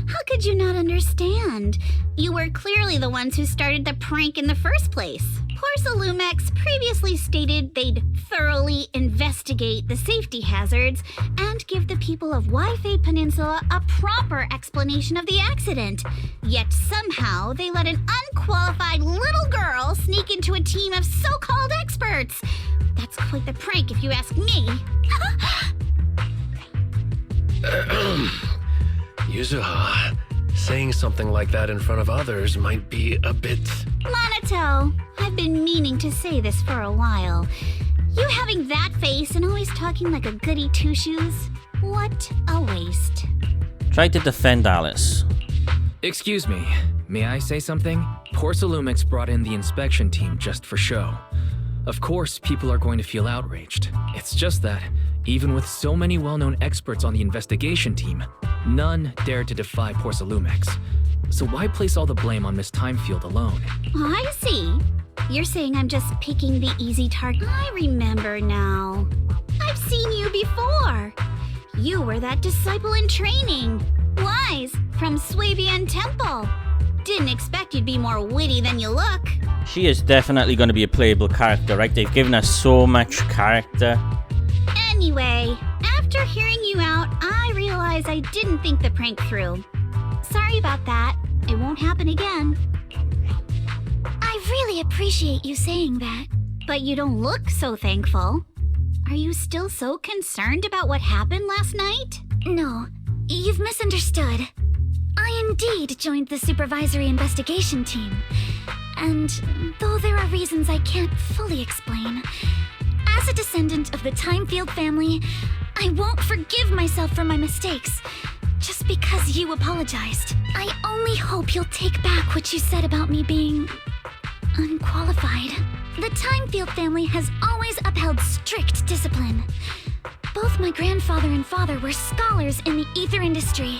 How could you not understand? You were clearly the ones who started the prank in the first place. Porcelumex previously stated they'd thoroughly investigate the safety hazards and give the people of Wi-Fi Peninsula a proper explanation of the accident. Yet somehow they let an unqualified little girl sneak into a team of so-called experts. That's quite the prank if you ask me. Yuzuha, saying something like that in front of others might be a bit... Monato, I've been meaning to say this for a while. You having that face and always talking like a goody two-shoes? What a waste. Try to defend Alice. Excuse me, may I say something? Porcelumex brought in the inspection team just for show. Of course, people are going to feel outraged. It's just that, even with so many well-known experts on the investigation team, none dared to defy Porcelumex. So why place all the blame on Miss Timefield alone? Oh, I see. You're saying I'm just picking the easy target. I remember now. I've seen you before. You were that disciple in training. Wise, from Swabian Temple. Didn't expect you'd be more witty than you look. She is definitely going to be a playable character, right? They've given us so much character. Anyway, after hearing you out, I realized I didn't think the prank through. Sorry about that. It won't happen again. I really appreciate you saying that. But you don't look so thankful. Are you still so concerned about what happened last night? No, you've misunderstood. I indeed joined the supervisory investigation team. And though there are reasons I can't fully explain, as a descendant of the Timefield family, I won't forgive myself for my mistakes just because you apologized. I only hope you'll take back what you said about me being unqualified. The Timefield family has always upheld strict discipline. Both my grandfather and father were scholars in the ether industry,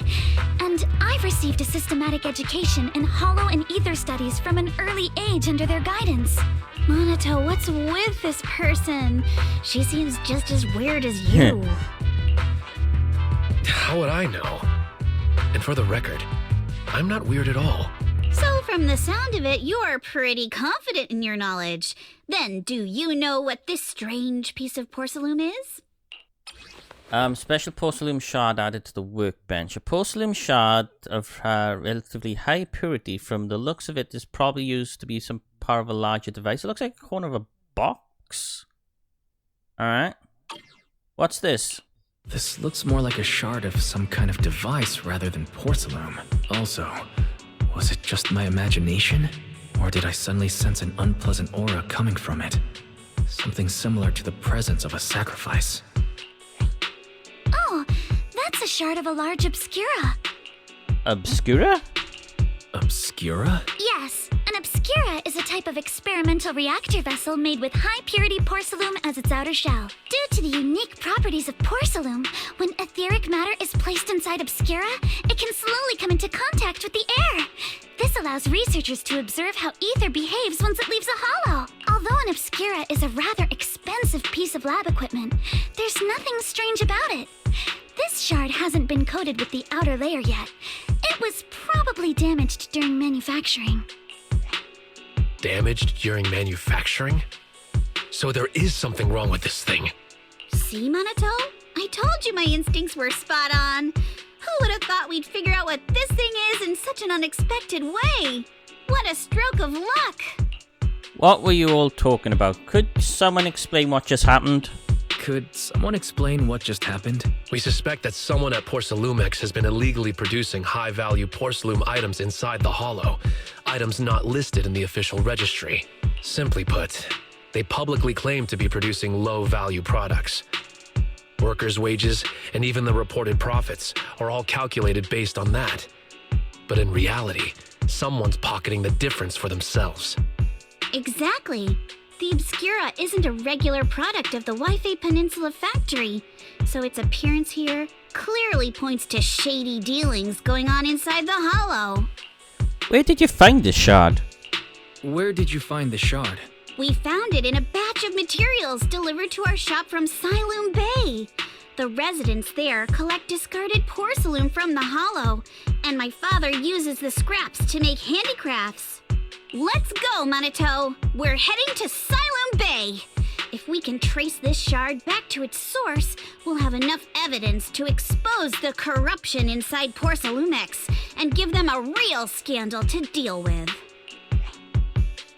and I've received a systematic education in hollow and ether studies from an early age under their guidance. Monato, what's with this person? She seems just as weird as you. How would I know? And for the record, I'm not weird at all. So from the sound of it, you're pretty confident in your knowledge. Then do you know what this strange piece of porcelain is? Special porcelain shard added to the workbench. A porcelain shard of relatively high purity. From the looks of it, is probably used to be some part of a larger device. It looks like a corner of a box. Alright. What's this? This looks more like a shard of some kind of device rather than porcelain. Also, was it just my imagination? Or did I suddenly sense an unpleasant aura coming from it? Something similar to the presence of a sacrifice. Oh, that's a shard of a large obscura. Obscura? Obscura? Yes, an obscura is a type of experimental reactor vessel made with high-purity porcelain as its outer shell. Due to the unique properties of porcelain, when etheric matter is placed inside obscura, it can slowly come into contact with the air. This allows researchers to observe how ether behaves once it leaves a hollow. Although an obscura is a rather expensive piece of lab equipment, there's nothing strange about it. This shard hasn't been coated with the outer layer yet. It was probably damaged during manufacturing. Damaged during manufacturing? So there is something wrong with this thing. See, Monato? I told you my instincts were spot on. Who would have thought we'd figure out what this thing is in such an unexpected way? What a stroke of luck! What were you all talking about? Could someone explain what just happened? Could someone explain what just happened? We suspect that someone at Porcelumex has been illegally producing high-value porcelain items inside the hollow, items not listed in the official registry. Simply put, they publicly claim to be producing low-value products. Workers' wages and even the reported profits are all calculated based on that. But in reality, someone's pocketing the difference for themselves. Exactly. The Obscura isn't a regular product of the Wi-Fi Peninsula factory, so its appearance here clearly points to shady dealings going on inside the hollow. Where did you find this shard? Where did you find the shard? We found it in a batch of materials delivered to our shop from Siloam Bay. The residents there collect discarded porcelain from the hollow, and my father uses the scraps to make handicrafts. Let's go, Monato. We're heading to Siloam Bay. If we can trace this shard back to its source, we'll have enough evidence to expose the corruption inside Porcelumex and give them a real scandal to deal with.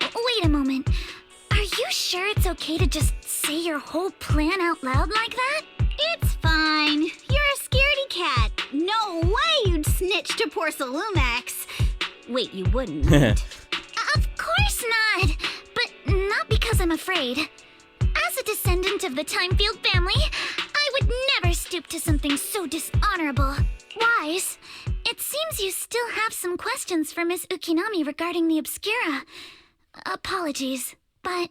Wait a moment. Are you sure it's okay to just say your whole plan out loud like that? It's fine. You're a scaredy cat. No way you'd snitch to Porcelumex. Wait, you wouldn't, right? Of course not. But not because I'm afraid. As a descendant of the Timefield family, I would never stoop to something so dishonorable. Wise, it seems you still have some questions for Miss Ukinami regarding the Obscura. Apologies, but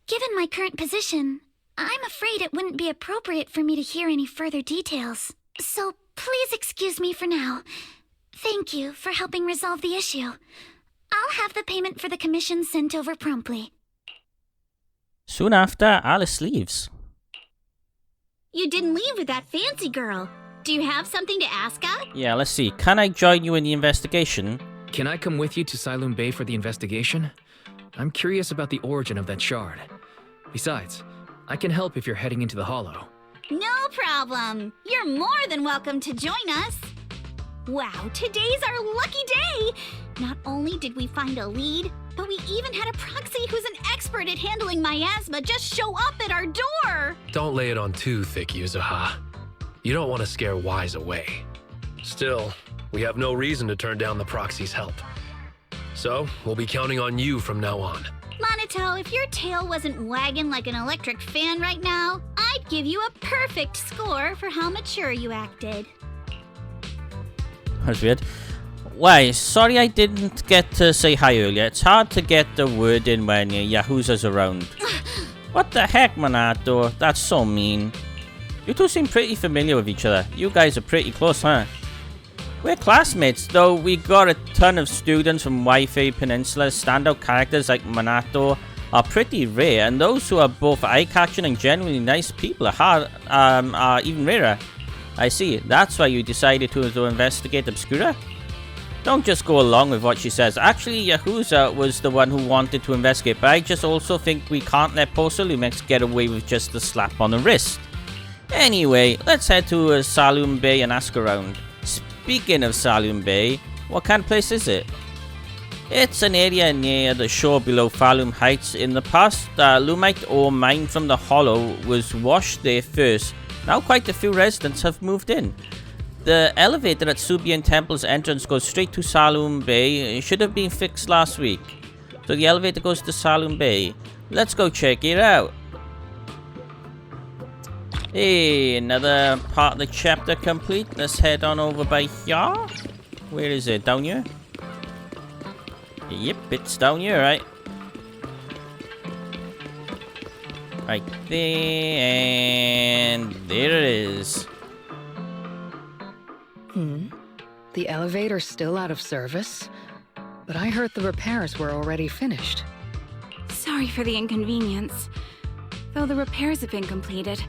given my current position, I'm afraid it wouldn't be appropriate for me to hear any further details. So please excuse me for now. Thank you for helping resolve the issue. I'll have the payment for the commission sent over promptly. Soon after, Alice leaves. You didn't leave with that fancy girl. Do you have something to ask her? Yeah, let's see. Can I join you in the investigation? Can I come with you to Silum Bay for the investigation? I'm curious about the origin of that shard. Besides, I can help if you're heading into the Hollow. No problem. You're more than welcome to join us. Wow, today's our lucky day! Not only did we find a lead, but we even had a proxy who's an expert at handling miasma just show up at our door! Don't lay it on too thick, Yuzuha. You don't want to scare Wise away. Still, we have no reason to turn down the proxy's help. So, we'll be counting on you from now on. Monato, if your tail wasn't wagging like an electric fan right now, I'd give you a perfect score for how mature you acted. That's weird. Why, sorry I didn't get to say hi earlier. It's hard to get the word in when Yahuza's around. What the heck, Minato? That's so mean. You two seem pretty familiar with each other. You guys are pretty close, huh? We're classmates, though we got a ton of students from Wi-Fi Peninsula. Standout characters like Minato are pretty rare, and those who are both eye-catching and genuinely nice people are even rarer. I see. That's why you decided to investigate Obscura? Don't just go along with what she says. Actually, Yahuza was the one who wanted to investigate, but I just also think we can't let Porsalumex get away with just a slap on the wrist. Anyway, let's head to Silum Bay and ask around. Speaking of Silum Bay, what kind of place is it? It's an area near the shore below Falum Heights. In the past, Lumite ore mined from the Hollow was washed there first. Now quite a few residents have moved in. The elevator at Subian Temple's entrance goes straight to Silum Bay. It should have been fixed last week. So the elevator goes to Silum Bay. Let's go check it out. Hey, another part of the chapter complete. Let's head on over by here. Where is it? Down here? Yep, it's down here, right? Right there, and there it is. The elevator's still out of service? But I heard the repairs were already finished. Sorry for the inconvenience. Though the repairs have been completed,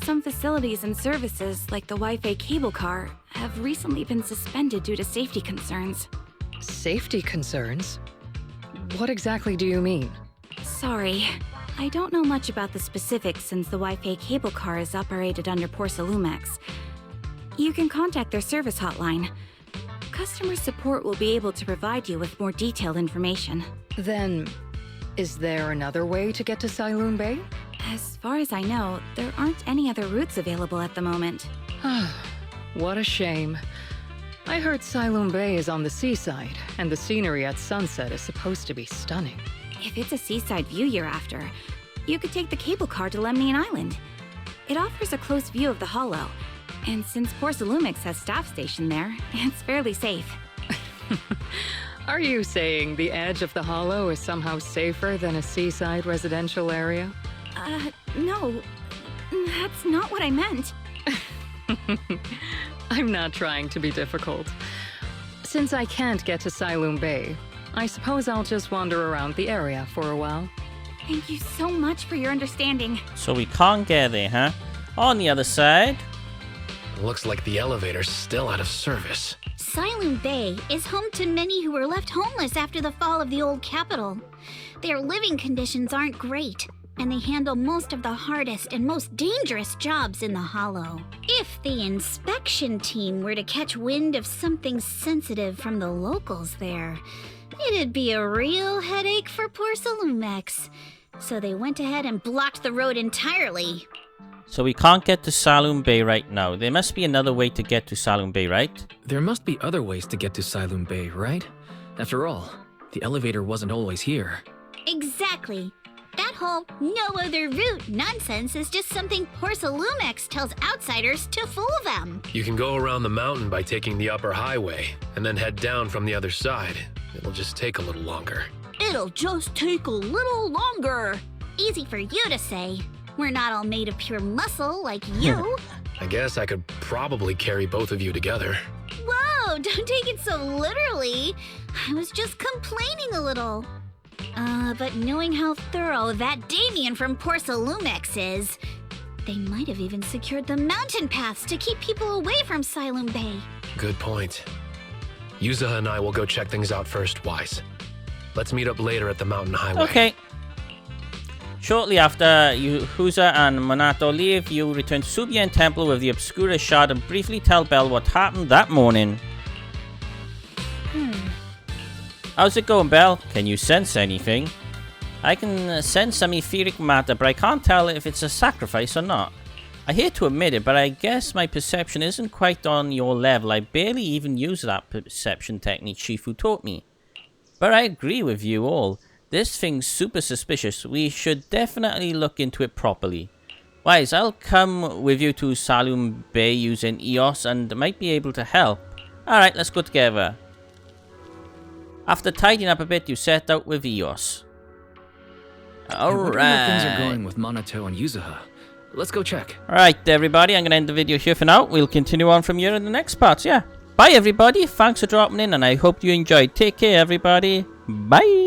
some facilities and services, like the Wi-Fi cable car, have recently been suspended due to safety concerns. Safety concerns? What exactly do you mean? Sorry. I don't know much about the specifics since the Wi-Fi cable car is operated under Porsalumex. You can contact their service hotline. Customer support will be able to provide you with more detailed information. Then, is there another way to get to Silum Bay? As far as I know, there aren't any other routes available at the moment. What a shame. I heard Silum Bay is on the seaside, and the scenery at sunset is supposed to be stunning. If it's a seaside view you're after, you could take the cable car to Lemnian Island. It offers a close view of the Hollow, and since Porsalumex has staff stationed there, it's fairly safe. Are you saying the edge of the Hollow is somehow safer than a seaside residential area? No. That's not what I meant. I'm not trying to be difficult. Since I can't get to Silum Bay, I suppose I'll just wander around the area for a while. Thank you so much for your understanding. So we can't get there, huh? On the other side. Looks like the elevator's still out of service. Silum Bay is home to many who were left homeless after the fall of the old capital. Their living conditions aren't great, and they handle most of the hardest and most dangerous jobs in the Hollow. If the inspection team were to catch wind of something sensitive from the locals there, it'd be a real headache for Porsalumex. So they went ahead and blocked the road entirely. So we can't get to Silum Bay right now. There must be another way to get to Silum Bay, right? There must be other ways to get to Silum Bay, right? After all, the elevator wasn't always here. Exactly. That whole no other route nonsense is just something Porsalumex tells outsiders to fool them. You can go around the mountain by taking the upper highway, and then head down from the other side. It'll just take a little longer. It'll just take a little longer. Easy for you to say. We're not all made of pure muscle like you. I guess I could probably carry both of you together. Whoa, don't take it so literally. I was just complaining a little. But knowing how thorough that Damien from Porsalumex is, they might have even secured the mountain paths to keep people away from Siloam Bay. Good point. Yuzaha and I will go check things out first, Wise. Let's meet up later at the mountain highway. Okay. Shortly after Yuhuza and Monato leave, you return to Subian Temple with the Obscura Shard and briefly tell Belle what happened that morning. How's it going, Belle? Can you sense anything? I can sense some etheric matter, but I can't tell if it's a sacrifice or not. I hate to admit it, but I guess my perception isn't quite on your level. I barely even use that perception technique Shifu taught me. But I agree with you all. This thing's super suspicious. We should definitely look into it properly. Wise, I'll come with you to Siloam Bay using EOS and might be able to help. Alright, let's go together. After tidying up a bit, you set out with EOS. Alright. How things are going with Monato and Yuzaha. Let's go check. Alright, everybody, I'm going to end the video here for now. We'll continue on from here in the next parts, yeah. Bye, everybody. Thanks for dropping in, and I hope you enjoyed. Take care, everybody. Bye.